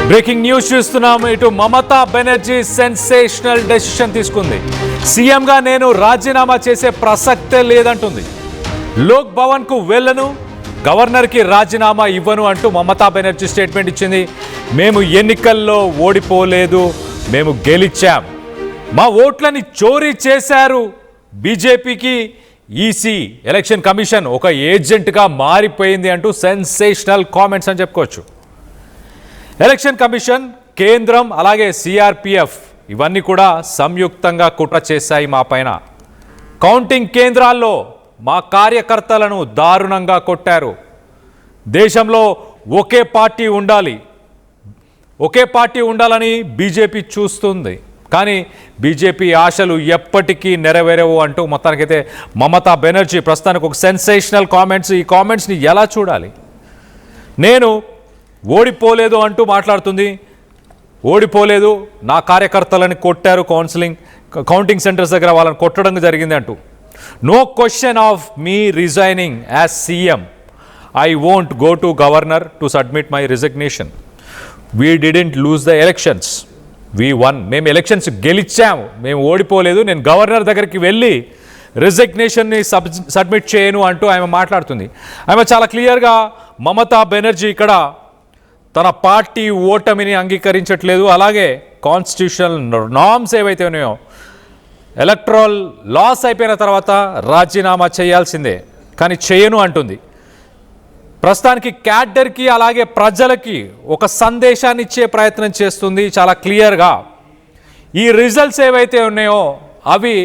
Breaking news చూస్తున్నాము. ఇటు Mamata Banerjee sensational decision తీసుకుంది. సీఎంగా నేను రాజీనామా చేసే ప్రసక్తే లేదంటుంది. లోక్ భవన్ కు వెళ్ళను, గవర్నర్కి రాజీనామా ఇవ్వను అంటూ మమతా బెనర్జీ స్టేట్మెంట్ ఇచ్చింది. మేము ఎన్నికల్లో ఓడిపోలేదు, మేము గెలిచాం. మా ఓట్లని చోరీ చేశారు. బీజేపీకి ఈసీ ఎలక్షన్ కమిషన్ ఒక ఏజెంట్గా మారిపోయింది అంటూ సెన్సేషనల్ కామెంట్స్ అని చెప్పుకోవచ్చు. ఎలక్షన్ కమిషన్, కేంద్రం, అలాగే సిఆర్పిఎఫ్ ఇవన్నీ కూడా సంయుక్తంగా కుట్ర చేశాయి మా పైన. కౌంటింగ్ కేంద్రాల్లో మా కార్యకర్తలను దారుణంగా కొట్టారు. దేశంలో ఒకే పార్టీ ఉండాలని బీజేపీ చూస్తుంది, కానీ బీజేపీ ఆశలు ఎప్పటికీ నెరవేరవు అంటూ మొత్తానికైతే మమతా బెనర్జీ ప్రస్తుతానికి ఒక సెన్సేషనల్ కామెంట్స్. ఈ కామెంట్స్ని ఎలా చూడాలి? నేను ఓడిపోలేదు అంటూ మాట్లాడుతుంది. ఓడిపోలేదు, నా కార్యకర్తలని కొట్టారు, కౌంటింగ్ సెంటర్స్ దగ్గర వాళ్ళని కొట్టడం జరిగింది అంటూ. No question of me resigning as CM. I won't go to governor to submit my resignation. We didn't lose the elections, we won. మేము ఎలక్షన్స్ గెలిచాము, మేము ఓడిపోలేదు. నేను గవర్నర్ దగ్గరికి వెళ్ళి రిజిగ్నేషన్ని సబ్మిట్ చేయను అంటూ ఆమె మాట్లాడుతుంది. ఆమె చాలా క్లియర్గా మమతా బెనర్జీ ఇక్కడ తన పార్టీ ఓటమిని అంగీకరించట్లేదు. అలాగే కాన్స్టిట్యూషనల్ నార్మ్స్ ఏవైతే ఉన్నాయో, ఎలక్ట్రల్ లాస్ అయిపోయిన తర్వాత రాజీనామా చేయాల్సిందే, కానీ చేయను అంటుంది. ప్రస్తుతానికి క్యాడర్కి అలాగే ప్రజలకి ఒక సందేశాన్ని ఇచ్చే ప్రయత్నం చేస్తుంది చాలా క్లియర్గా. ఈ రిజల్ట్స్ ఏవైతే ఉన్నాయో అవి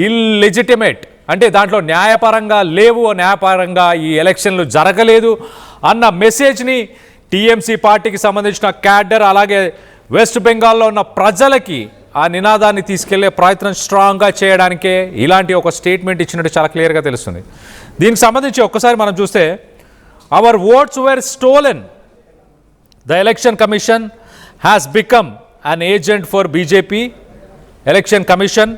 ఇల్లెజిటిమేట్, అంటే దాంట్లో న్యాయపరంగా లేవు, న్యాయపరంగా ఈ ఎలక్షన్లు జరగలేదు అన్న మెసేజ్ని టీఎంసీ పార్టీకి సంబంధించిన క్యాడర్ అలాగే వెస్ట్ బెంగాల్లో ఉన్న ప్రజలకి ఆ నినాదాన్ని తీసుకెళ్లే ప్రయత్నం స్ట్రాంగ్గా చేయడానికే ఇలాంటి ఒక స్టేట్మెంట్ ఇచ్చినట్టు చాలా క్లియర్గా తెలుస్తుంది. దీనికి సంబంధించి ఒక్కసారి మనం చూస్తే, our votes were stolen. The election commission has become an agent for BJP. Election commission,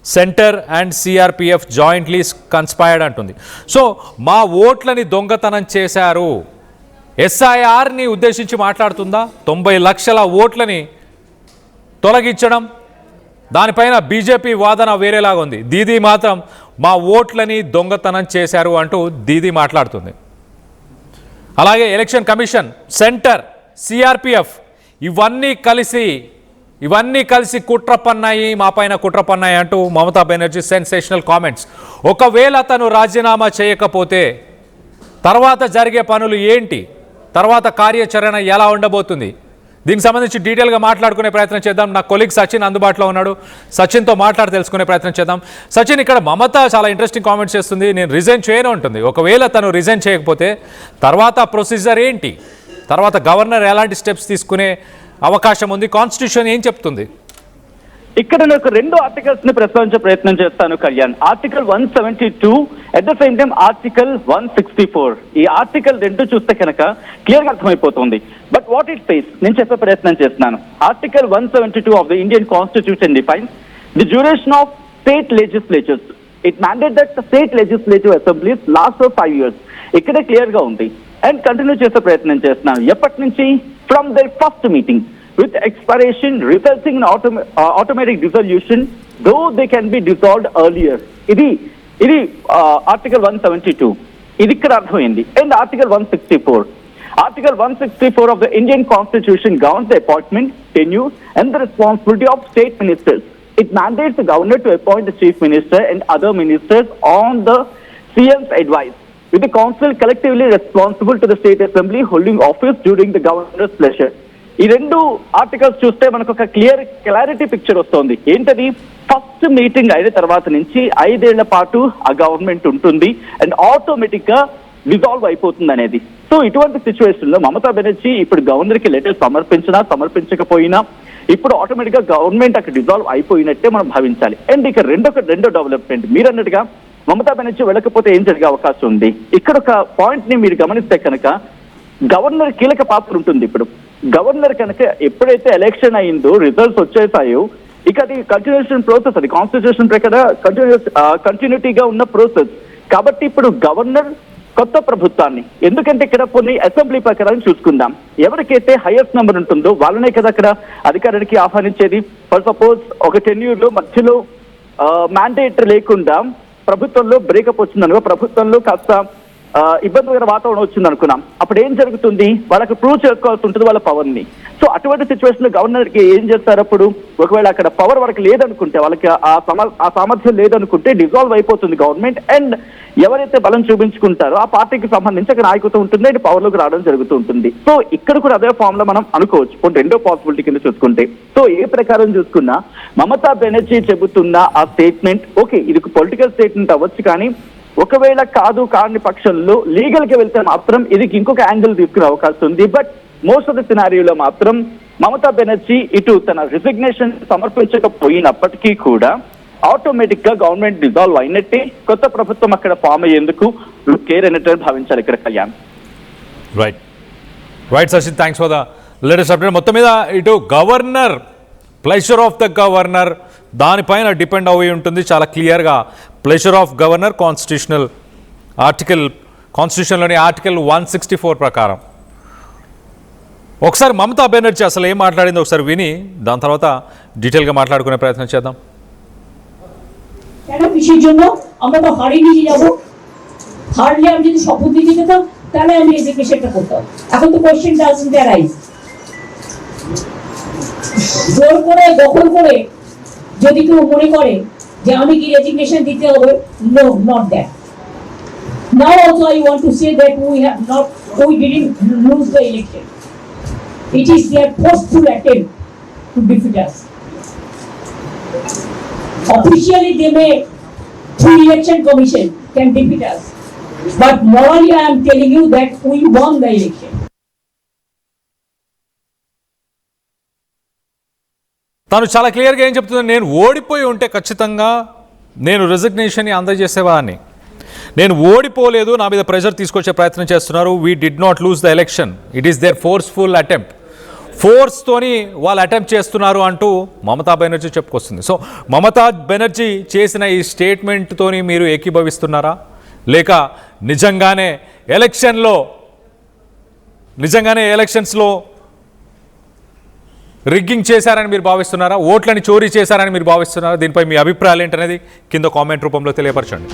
centre and CRPF jointly conspired అంటుంది. సో మా ఓట్లని దొంగతనం చేశారు. ఎస్ఐఆర్ని ఉద్దేశించి మాట్లాడుతుందా? 90 లక్షల ఓట్లని తొలగించడం, దానిపైన బీజేపీ వాదన వేరేలాగా ఉంది. దీదీ మాత్రం మా ఓట్లని దొంగతనం చేశారు అంటూ దీదీ మాట్లాడుతుంది. అలాగే ఎలక్షన్ కమిషన్, సెంటర్, సిఆర్పిఎఫ్ ఇవన్నీ కలిసి కుట్ర పన్నాయి, మా పైన కుట్ర పన్నాయి అంటూ మమతా బెనర్జీ సెన్సేషనల్ కామెంట్స్. ఒకవేళ తను రాజీనామా చేయకపోతే తర్వాత జరిగే పనులు ఏంటి, తర్వాత కార్యాచరణ ఎలా ఉండబోతుంది, దీనికి సంబంధించి డీటెయిల్గా మాట్లాడుకునే ప్రయత్నం చేద్దాం. నా కొలీగ్ సచిన్ అందుబాటులో ఉన్నాడు. సచిన్తో మాట్లాడి తెలుసుకునే ప్రయత్నం చేద్దాం. సచిన్, ఇక్కడ మమత చాలా ఇంట్రెస్టింగ్ కామెంట్స్ చేస్తుంది. నేను రిజైన్ చేయను ఉంటుంది. ఒకవేళ తను రిజైన్ చేయకపోతే తర్వాత ప్రొసీజర్ ఏంటి, తర్వాత గవర్నర్ ఎలాంటి స్టెప్స్ తీసుకునే అవకాశం ఉంది, కాన్స్టిట్యూషన్ ఏం చెప్తుంది? ఇక్కడ నాకు 2 ఆర్టికల్స్ ని ప్రస్తావించే ప్రయత్నం చేస్తాను Kalyan. Article 172, at the same time article 164. ఈ ఆర్టికల్ 2 చూస్తే కనుక క్లియర్ గా అర్థమైపోతుంది. బట్ వాట్ ఇట్ సేస్ నేను చెప్పే ప్రయత్నం చేస్తున్నాను. Article 172 of the Indian constitution defines the duration of state legislatures. It mandate that state legislative assemblies last for 5 years. ఇక్కడే క్లియర్ గా ఉంది. అండ్ కంటిన్యూ చేసే ప్రయత్నం చేస్తున్నాను. ఎప్పటి నుంచి? From the first meeting with expiration resulting in automatic dissolution, though they can be dissolved earlier. ఇది article 172. ఇది ఇక్కడ అర్థమైంది. And article 164. Article 164 of the Indian Constitution governs the appointment, tenure and the responsibility of state ministers. It mandates the governor to appoint the chief minister and other ministers on the CM's advice, with the council collectively responsible to the state assembly holding office during the governor's pleasure. ఈ 2 articles చూస్తే మనకు ఒక clarity picture వస్తుంది. ఏంటది? First meeting అయిన తర్వాత నుంచి 5 ఏళ్ల పాటు ఆ గవర్నమెంట్ ఉంటుంది అండ్ ఆటోమేటిక్ గా డిజాల్వ్ అయిపోతుంది అనేది. సో ఇటువంటి సిచ్యువేషన్ లో మమతా బెనర్జీ ఇప్పుడు గవర్నర్ కి లెటర్ సమర్పించకపోయినా ఇప్పుడు ఆటోమేటిక్ గా గవర్నమెంట్ అక్కడ డిజాల్వ్ అయిపోయినట్టే మనం భావించాలి. అండ్ ఇక రెండో డెవలప్మెంట్, మీరు అన్నట్టుగా మమతా బెనర్జీ వెళ్ళకపోతే ఏం జరిగే అవకాశం ఉంది? ఇక్కడ ఒక పాయింట్ ని మీరు గమనిస్తే కనుక గవర్నర్ కీలక పాత్ర ఉంటుంది. ఇప్పుడు గవర్నర్ కనుక ఎప్పుడైతే ఎలక్షన్ అయిందో, రిజల్ట్స్ వచ్చేసాయో, ఇక అది కంటిన్యూషన్ ప్రాసెస్, అది కాన్స్టిట్యూషన్ ప్రకారం కంటిన్యూటీగా ఉన్న ప్రాసెస్. కాబట్టి ఇప్పుడు గవర్నర్ కొత్త ప్రభుత్వాన్ని. ఎందుకంటే ఇక్కడ కొన్ని అసెంబ్లీ ప్రకారం చూసుకుందాం, ఎవరికైతే హైయెస్ట్ నెంబర్ ఉంటుందో వాళ్ళనే కదా అక్కడ అధికారానికి ఆహ్వానించేది. ఫర్ సపోజ్ ఒక టెన్యూర్ లో మధ్యలో మ్యాండేట్ లేకుండా ప్రభుత్వంలో బ్రేకప్ వచ్చిందనుకో, ప్రభుత్వంలో కాస్త ఇబ్బందికర వాతావరణం వచ్చింది అనుకున్నాం, అప్పుడు ఏం జరుగుతుంది, వాళ్ళకి ప్రూవ్ చేసుకోవాల్సి ఉంటుంది వాళ్ళ పవర్ ని. సో అటువంటి సిచ్యువేషన్ లో గవర్నర్ కి ఏం చేస్తారు, అప్పుడు ఒకవేళ అక్కడ పవర్ వాళ్ళకి లేదనుకుంటే, వాళ్ళకి ఆ సామర్థ్యం లేదనుకుంటే డిజాల్వ్ అయిపోతుంది గవర్నమెంట్. అండ్ ఎవరైతే బలం చూపించుకుంటారో ఆ పార్టీకి సంబంధించి అక్కడ నాయకత్వం ఉంటుంది, అండ్ పవర్ లోకి రావడం జరుగుతూ ఉంటుంది. సో ఇక్కడ కూడా అదే ఫామ్ లో మనం అనుకోవచ్చు, ఇప్పుడు రెండో పాసిబిలిటీ కింద చూసుకుంటే. సో ఏ ప్రకారం చూసుకున్నా మమతా బెనర్జీ చెబుతున్న ఆ స్టేట్మెంట్ ఓకే, ఇది పొలిటికల్ స్టేట్మెంట్ అవ్వచ్చు, కానీ ఒకవేళ కాని పక్షంలో లీగల్ కి వెళ్తే మాత్రం ఇది ఇంకొక యాంగిల్ తీసుకునే అవకాశం ఉంది. బట్ మోస్ట్ ఆఫ్ ద సినారియోలో మాత్రం మమతా బెనర్జీ ఇటు తన రిజిగ్నేషన్ సమర్పించకపోయినప్పటికీ కూడా ఆటోమేటిక్ గా గవర్నమెంట్ డిజాల్వ్ అయినట్టే, కొత్త ప్రభుత్వం అక్కడ ఫామ్ అయ్యేందుకు కేర్ అయినట్టు భావించాలి ఇక్కడ Kalyan. Right Sachin, thanks for the latest update. మొత్తం మీద ఇటు governor, pleasure of the governor దానిపైన డిపెండ్ అయి ఉంటుంది చాలా క్లియర్గా. ప్లెజర్ ఆఫ్ గవర్నర్ కాన్స్టిట్యూషన్లోని ఆర్టికల్ 164 ప్రకారం. ఒకసారి మమతా బెనర్జీ అసలు ఏం మాట్లాడిందో ఒకసారి విని దాని తర్వాత డీటెయిల్గా మాట్లాడుకునే ప్రయత్నం చేద్దాం. কেন কৃষির জন্য আমরা তো হারিয়ে নিয়ে যাবো, হারলে আমি যদি শপথ নিতে যেতাম তাহলে আমি এডুকেশনটা করতাম। এখন তো কোয়েশ্চেন ডাজন্ট অ্যারাইজ। জোর করে দখল করে যদি কেউ মনে করে যে আমি কি রেজিগনেশন দিতে হবে, no, not that. Now also I want to say that we didn't lose the election. It is their forceful attempt to defeat us. Officially they may, through election commission, can defeat us, but morally I am telling you that we won the election. తాను చాలా క్లియర్గా ఏం చెప్తుంది, నేను ఓడిపోయి ఉంటే ఖచ్చితంగా నేను రిజిగ్నేషన్ని అందజేసేవాడిని. నేను ఓడిపోలేదు, నా మీద ప్రెషర్ తీసుకొచ్చే ప్రయత్నం చేస్తున్నారు. We did not lose the election, it is their forceful attempt. ఫోర్స్తోని వాళ్ళు అటెంప్ట్ చేస్తున్నారు అంటూ మమతా బెనర్జీ చెప్పుకొస్తుంది. సో మమతా బెనర్జీ చేసిన ఈ స్టేట్మెంట్తోని మీరు ఏకీభవిస్తున్నారా, లేక నిజంగానే ఎలక్షన్స్లో రిగ్గింగ్ చేశారని మీరు భావిస్తున్నారా, ఓట్లని చోరీ చేశారని మీరు భావిస్తున్నారా? దీనిపై మీ అభిప్రాయాలు ఏంటనేది కింద కామెంట్ రూపంలో తెలియపరచండి.